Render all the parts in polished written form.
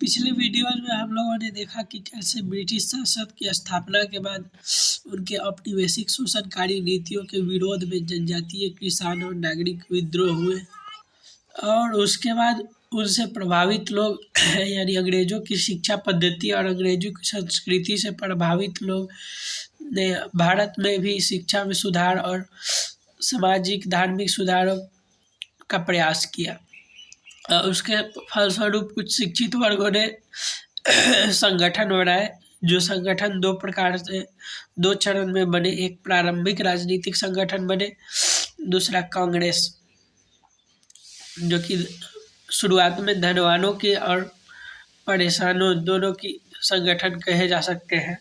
पिछले वीडियोज में हम लोगों ने देखा कि कैसे ब्रिटिश शासन की स्थापना के बाद उनके औपनिवेशिक शोषणकारी नीतियों के विरोध में जनजातीय किसान और नागरिक विद्रोह हुए और उसके बाद उनसे प्रभावित लोग यानी अंग्रेजों की शिक्षा पद्धति और अंग्रेजों की संस्कृति से प्रभावित लोग ने भारत में भी शिक्षा में सुधार और सामाजिक धार्मिक सुधारों का प्रयास किया। उसके फलस्वरूप कुछ शिक्षित वर्गों ने संगठन बनाए, जो संगठन दो चरण में बने। एक प्रारंभिक राजनीतिक संगठन बने, दूसरा कांग्रेस, जो कि शुरुआत में धनवानों के और परेशानों दोनों की संगठन कहे जा सकते हैं।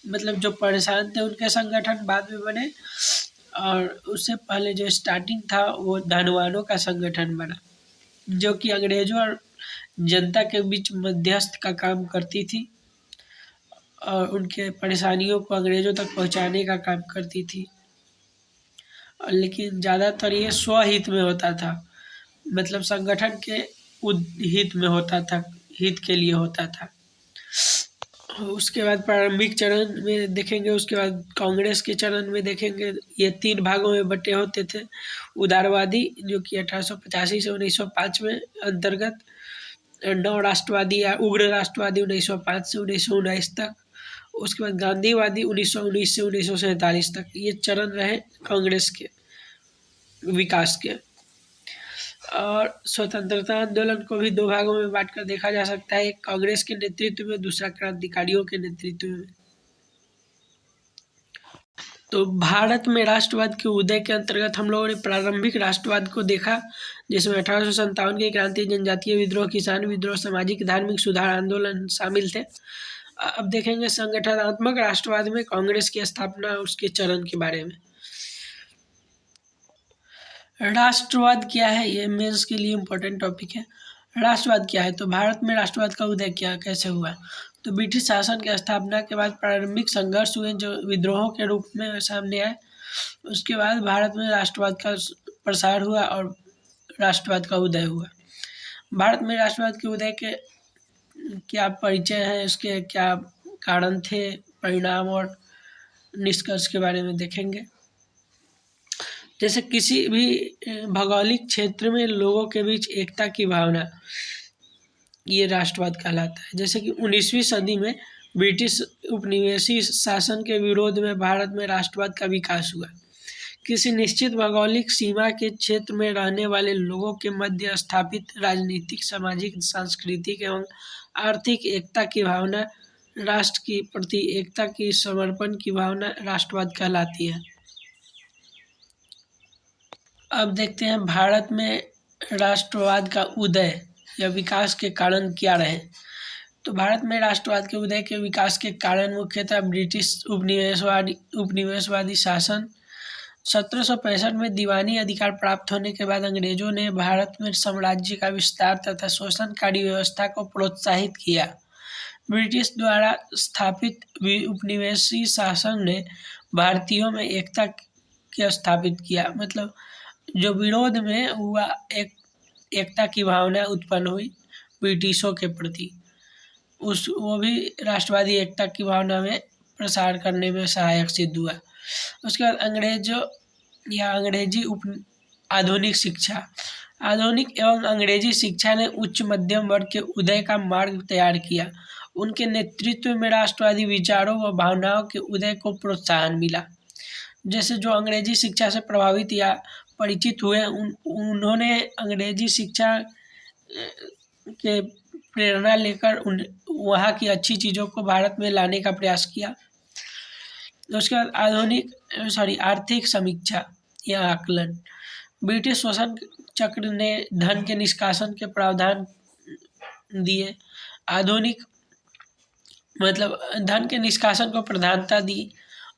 मतलब जो परेशान थे उनके संगठन बाद में बने और उससे पहले जो स्टार्टिंग था वो धनवानों का संगठन बना, जो कि अंग्रेजों और जनता के बीच मध्यस्थ का काम करती थी और उनके परेशानियों को अंग्रेजों तक पहुंचाने का काम करती थी। लेकिन ज़्यादातर ये स्वहित में होता था, मतलब संगठन के हित में होता था, हित के लिए होता था। उसके बाद प्रारंभिक चरण में देखेंगे, उसके बाद कांग्रेस के चरण में देखेंगे। ये 3 भागों में बटे होते थे। उदारवादी, जो कि 1885 से 1905 में अंतर्गत, नव राष्ट्रवादी या उग्र राष्ट्रवादी 1905 से 1919 तक। उसके बाद गांधीवादी 1919 से 1947 तक। ये चरण रहे कांग्रेस के विकास के। और स्वतंत्रता आंदोलन को भी 2 भागों में बांटकर देखा जा सकता है, एक कांग्रेस के नेतृत्व में, दूसरा क्रांतिकारियों के नेतृत्व में। तो भारत में राष्ट्रवाद के उदय के अंतर्गत हम लोगों ने प्रारंभिक राष्ट्रवाद को देखा, जिसमें 1857 की क्रांति, जनजातीय विद्रोह, किसान विद्रोह, सामाजिक धार्मिक सुधार आंदोलन शामिल थे। अब देखेंगे संगठनात्मक राष्ट्रवाद में कांग्रेस की स्थापना और उसके चरण के बारे में। राष्ट्रवाद क्या है, ये मेंस के लिए इम्पोर्टेंट टॉपिक है। राष्ट्रवाद क्या है? तो भारत में राष्ट्रवाद का उदय कैसे हुआ? तो ब्रिटिश शासन की स्थापना के बाद प्रारंभिक संघर्ष हुए, जो विद्रोहों के रूप में सामने आए। उसके बाद भारत में राष्ट्रवाद का प्रसार हुआ और राष्ट्रवाद का उदय हुआ। भारत में राष्ट्रवाद के उदय के क्या परिचय है, इसके क्या कारण थे, परिणाम और निष्कर्ष के बारे में देखेंगे। जैसे किसी भी भौगोलिक क्षेत्र में लोगों के बीच एकता की भावना, ये राष्ट्रवाद कहलाता है। जैसे कि 19वीं सदी में ब्रिटिश उपनिवेशी शासन के विरोध में भारत में राष्ट्रवाद का विकास हुआ। किसी निश्चित भौगोलिक सीमा के क्षेत्र में रहने वाले लोगों के मध्य स्थापित राजनीतिक, सामाजिक, सांस्कृतिक एवं आर्थिक एकता की भावना, राष्ट्र की प्रति एकता की समर्पण की भावना राष्ट्रवाद कहलाती है। अब देखते हैं भारत में राष्ट्रवाद का उदय या विकास के कारण क्या रहे। तो भारत में राष्ट्रवाद के उदय के विकास के कारण मुख्यतः ब्रिटिश उपनिवेशवादी शासन। 1765 में दीवानी अधिकार प्राप्त होने के बाद अंग्रेजों ने भारत में साम्राज्य का विस्तार तथा शोषणकारी व्यवस्था को प्रोत्साहित किया। ब्रिटिश द्वारा स्थापित उपनिवेशी शासन ने भारतीयों में एकता के स्थापित किया, मतलब जो विरोध में हुआ, एकता की भावना उत्पन्न हुई ब्रिटिशों के प्रति, वो भी राष्ट्रवादी एकता की भावना में प्रसार करने में सहायक सिद्ध हुआ। उसके बाद अंग्रेजों या अंग्रेजी आधुनिक शिक्षा, आधुनिक एवं अंग्रेजी शिक्षा ने उच्च मध्यम वर्ग के उदय का मार्ग तैयार किया। उनके नेतृत्व में राष्ट्रवादी विचारों व भावनाओं के उदय को प्रोत्साहन मिला। जैसे जो अंग्रेजी शिक्षा से प्रभावित या परिचित हुए, उन्होंने अंग्रेजी शिक्षा के प्रेरणा लेकर वहाँ की अच्छी चीज़ों को भारत में लाने का प्रयास किया। उसके बाद आर्थिक समीक्षा या आकलन। ब्रिटिश शोषण चक्र ने धन के निष्कासन के प्रावधान दिए। आधुनिक मतलब धन के निष्कासन को प्रधानता दी।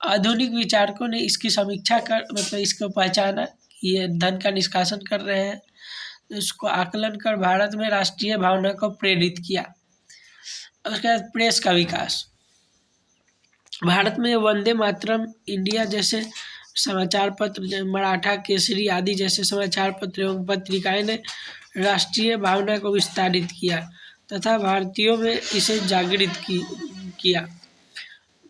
आधुनिक विचारकों ने इसकी समीक्षा कर, मतलब इसको पहचाना कि ये धन का निष्कासन कर रहे हैं, तो इसको आकलन कर भारत में राष्ट्रीय भावना को प्रेरित किया। उसके बाद प्रेस का विकास। भारत में वंदे मातरम, इंडिया जैसे समाचार पत्र, मराठा केसरी आदि जैसे समाचार पत्र एवं पत्रिकाएं ने राष्ट्रीय भावना को विस्तारित किया। तथा भारतीयों में इसे जागृत किया।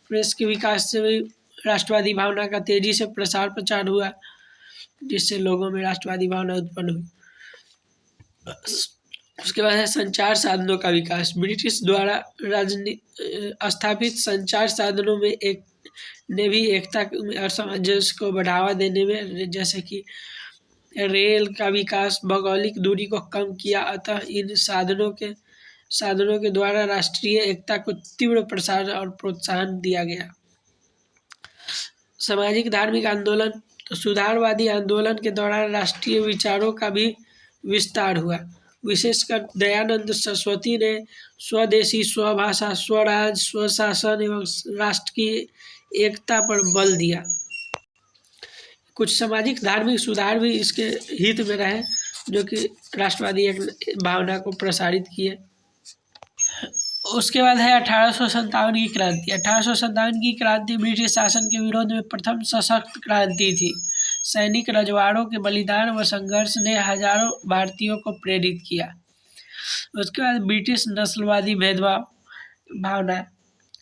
प्रेस के विकास से भी राष्ट्रवादी भावना का तेजी से प्रसार प्रचार हुआ, जिससे लोगों में राष्ट्रवादी भावना उत्पन्न हुई। उसके बाद है संचार साधनों का विकास। ब्रिटिश द्वारा स्थापित संचार साधनों में भी एकता और सामंजस्य को बढ़ावा देने में, जैसे कि रेल का विकास भौगोलिक दूरी को कम किया, अतः इन साधनों के द्वारा राष्ट्रीय एकता को तीव्र प्रसार और प्रोत्साहन दिया गया। सामाजिक धार्मिक आंदोलन। तो सुधारवादी आंदोलन के दौरान राष्ट्रीय विचारों का भी विस्तार हुआ। विशेषकर दयानंद सरस्वती ने स्वदेशी, स्वभाषा, स्वराज, स्वशासन एवं राष्ट्र की एकता पर बल दिया। कुछ सामाजिक धार्मिक सुधार भी इसके हित में रहे, जो कि राष्ट्रवादी भावना को प्रसारित किए। उसके बाद है 1857 की क्रांति। 1857 की क्रांति ब्रिटिश शासन के विरोध में प्रथम सशक्त क्रांति थी। सैनिक रजवाड़ों के बलिदान व संघर्ष ने हजारों भारतीयों को प्रेरित किया। उसके बाद ब्रिटिश नस्लवादी भेदभाव भावना,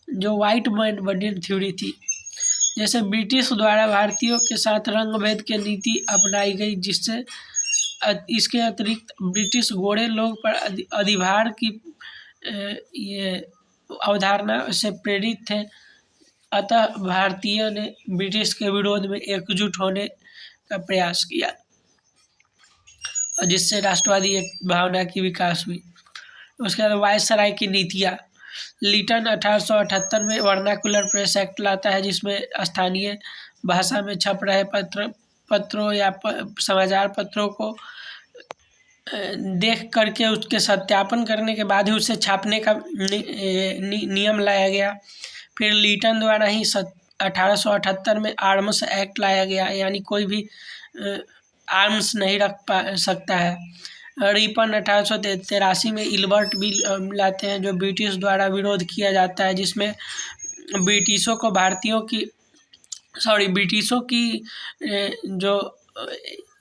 जो व्हाइट मैन बर्डन थ्योरी थी। जैसे ब्रिटिश द्वारा भारतीयों के साथ रंग भेद की नीति अपनाई गई, जिससे इसके अतिरिक्त ब्रिटिश गोरे लोग पर अधिभार की ये अवधारणा से प्रेरित थे। अतः भारतीयों ने ब्रिटिश के विरोध में एकजुट होने का प्रयास किया, और जिससे राष्ट्रवादी एक भावना की विकास हुई। उसके बाद वायसराय की नीतियाँ। लिटन 1878 में वर्नाकुलर प्रेस एक्ट लाता है, जिसमें स्थानीय भाषा में छप रहे पत्रों या समाचार पत्रों को देख करके उसके सत्यापन करने के बाद ही उसे छापने का नियम लाया गया। फिर लिटन द्वारा ही 1878 में आर्म्स एक्ट लाया गया, यानी कोई भी आर्म्स नहीं रख सकता है। रिपन 1883 में इल्बर्ट बिल लाते हैं, जो ब्रिटिश द्वारा विरोध किया जाता है, जिसमें ब्रिटिशों की जो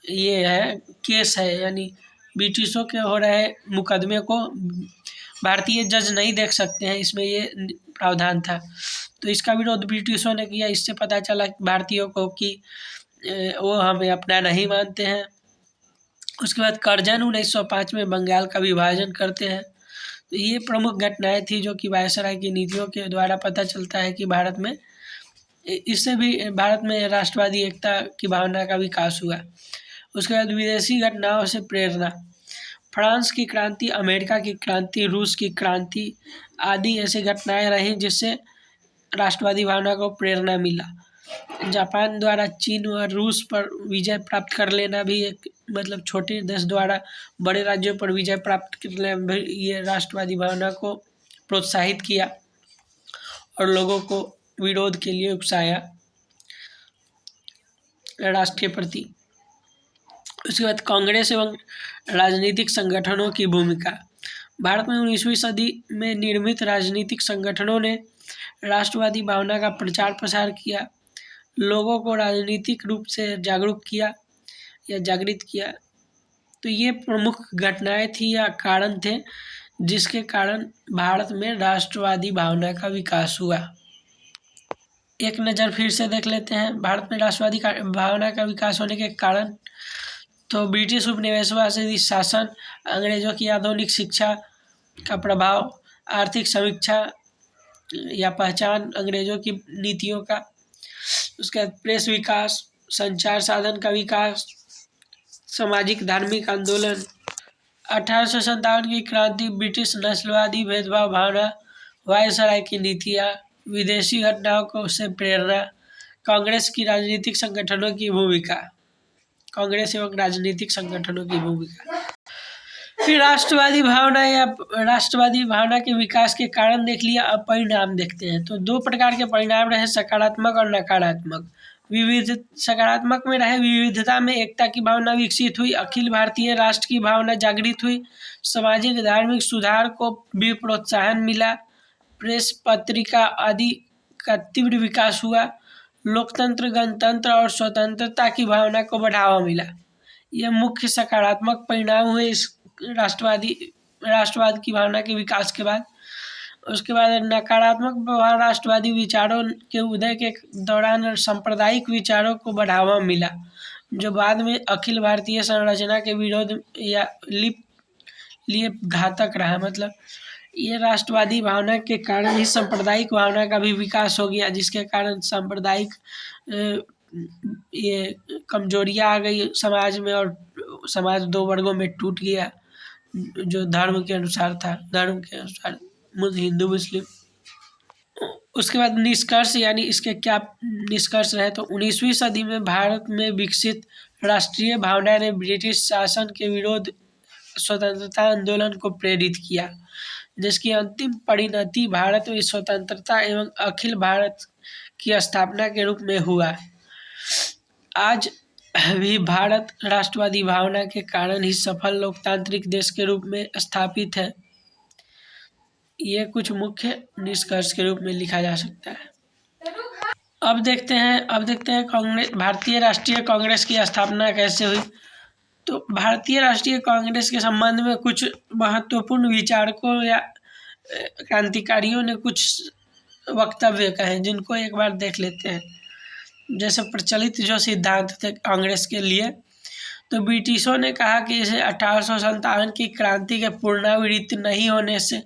ये है केस है, यानी ब्रिटिशों के हो रहे मुकदमे को भारतीय जज नहीं देख सकते हैं, इसमें ये प्रावधान था। तो इसका विरोध ब्रिटिशों ने किया। इससे पता चला भारतीयों को कि वो हमें अपना नहीं मानते हैं। उसके बाद कर्जन 1905 में बंगाल का विभाजन करते हैं। तो ये प्रमुख घटनाएं थी, जो कि वायसराय की नीतियों के द्वारा पता चलता है कि भारत में राष्ट्रवादी एकता की भावना का विकास हुआ। उसके बाद विदेशी घटनाओं से प्रेरणा। फ्रांस की क्रांति, अमेरिका की क्रांति, रूस की क्रांति आदि ऐसी घटनाएं रहीं, जिससे राष्ट्रवादी भावना को प्रेरणा मिला। जापान द्वारा चीन और रूस पर विजय प्राप्त कर लेना भी एक छोटे देश द्वारा बड़े राज्यों पर विजय प्राप्त कर लेना, ये राष्ट्रवादी भावना को प्रोत्साहित किया और लोगों को विरोध के लिए उकसाया राष्ट्र के प्रति। उसके बाद कांग्रेस एवं राजनीतिक संगठनों की भूमिका। भारत में 19वीं सदी में निर्मित राजनीतिक संगठनों ने राष्ट्रवादी भावना का प्रचार प्रसार किया, लोगों को राजनीतिक रूप से जागृत किया। तो ये प्रमुख घटनाएं थी या कारण थे, जिसके कारण भारत में राष्ट्रवादी भावना का विकास हुआ। एक नज़र फिर से देख लेते हैं भारत में राष्ट्रवादी भावना का विकास होने के कारण। तो ब्रिटिश उपनिवेशवादी शासन, अंग्रेजों की आधुनिक शिक्षा का प्रभाव, आर्थिक समीक्षा या पहचान अंग्रेजों की नीतियों का। उसके बाद प्रेस विकास, संचार साधन का विकास, सामाजिक धार्मिक आंदोलन। 1857 की क्रांति, ब्रिटिश नस्लवादी भेदभाव भावना, वायसराय की नीतियाँ, विदेशी घटनाओं को से प्रेरणा, कांग्रेस एवं राजनीतिक संगठनों की भूमिका। फिर राष्ट्रवादी भावना के विकास के कारण देख लिया। अब परिणाम देखते हैं। तो दो प्रकार के परिणाम रहे, सकारात्मक और नकारात्मक। सकारात्मक में रहे, विविधता में एकता की भावना विकसित हुई, अखिल भारतीय राष्ट्र की भावना जागृत हुई, सामाजिक धार्मिक सुधार को भी प्रोत्साहन मिला, प्रेस पत्रिका आदि का तीव्र विकास हुआ, लोकतंत्र, गणतंत्र और स्वतंत्रता की भावना को बढ़ावा मिला। यह मुख्य सकारात्मक परिणाम हुए इस राष्ट्रवादी राष्ट्रवाद की भावना के विकास के बाद। उसके बाद नकारात्मक व्यवहार राष्ट्रवादी विचारों के उदय के दौरान सांप्रदायिक विचारों को बढ़ावा मिला, जो बाद में अखिल भारतीय संरचना के विरोध या लिए घातक रहा। मतलब ये राष्ट्रवादी भावना के कारण ही सांप्रदायिक भावना का भी विकास हो गया, जिसके कारण सांप्रदायिक ये कमजोरियां आ गई समाज में और समाज दो वर्गों में टूट गया, जो धर्म के अनुसार था, धर्म के अनुसार हिंदू मुस्लिम। उसके बाद निष्कर्ष, यानी इसके क्या निष्कर्ष रहे, तो 19वीं सदी में भारत में विकसित राष्ट्रीय भावना ने ब्रिटिश शासन के विरोध स्वतंत्रता आंदोलन को प्रेरित किया, जिसकी अंतिम परिणति भारत में स्वतंत्रता एवं अखिल भारत की स्थापना के रूप में हुआ। आज भी भारत राष्ट्रवादी भावना के कारण ही सफल लोकतांत्रिक देश के रूप में स्थापित है। ये कुछ मुख्य निष्कर्ष के रूप में लिखा जा सकता है। अब देखते हैं कांग्रेस, भारतीय राष्ट्रीय कांग्रेस की स्थापना कैसे हुई। तो भारतीय राष्ट्रीय कांग्रेस के संबंध में कुछ महत्वपूर्ण विचारकों या क्रांतिकारियों ने कुछ वक्तव्य कहे, जिनको एक बार देख लेते हैं। जैसे प्रचलित जो सिद्धांत थे कांग्रेस के लिए, तो ब्रिटिशों ने कहा कि इसे 1857 की क्रांति के पुनरावृत्ति नहीं होने से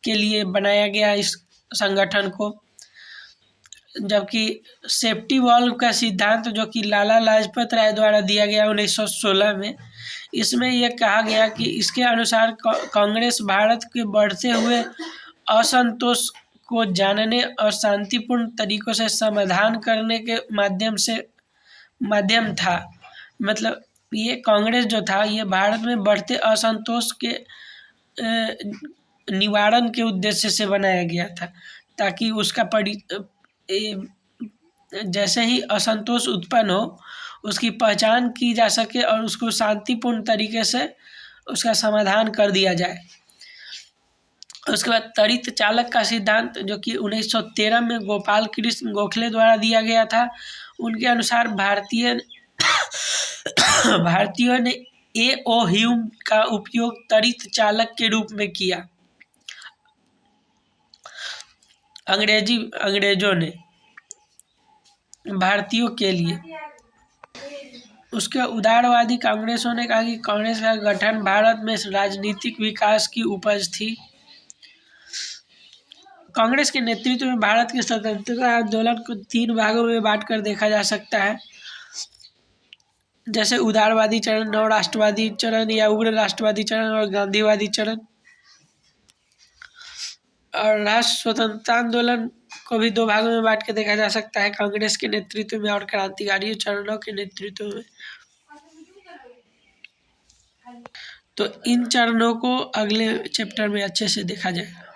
के लिए बनाया गया इस संगठन को, जबकि सेफ्टी वॉल्व का सिद्धांत जो कि लाला लाजपत राय द्वारा दिया गया 1916 में, इसमें यह कहा गया कि इसके अनुसार कांग्रेस भारत के बढ़ते हुए असंतोष को जानने और शांतिपूर्ण तरीकों से समाधान करने के माध्यम था। मतलब ये कांग्रेस जो था, ये भारत में बढ़ते असंतोष के निवारण के उद्देश्य से बनाया गया था, ताकि उसका जैसे ही असंतोष उत्पन्न हो उसकी पहचान की जा सके और उसको शांतिपूर्ण तरीके से उसका समाधान कर दिया जाए। उसके बाद तड़ित चालक का सिद्धांत, जो कि 1913 में गोपाल कृष्ण गोखले द्वारा दिया गया था। उनके अनुसार भारतीयों ने A.O. ह्यूम का उपयोग तड़ित चालक के रूप में किया, अंग्रेजों ने भारतीयों के लिए। उसके उदारवादी कांग्रेसों ने कहा कि कांग्रेस का गठन भारत में राजनीतिक विकास की उपज थी। कांग्रेस के नेतृत्व में भारत के स्वतंत्रता आंदोलन को 3 भागों में बांटकर देखा जा सकता है, जैसे उदारवादी चरण, नव राष्ट्रवादी चरण या उग्र राष्ट्रवादी चरण और गांधीवादी चरण। और राष्ट्र स्वतंत्रता आंदोलन को भी 2 भागों में बांट के देखा जा सकता है, कांग्रेस के नेतृत्व में और क्रांतिकारी चरणों के नेतृत्व में। तो इन चरणों को अगले चैप्टर में अच्छे से देखा जाएगा।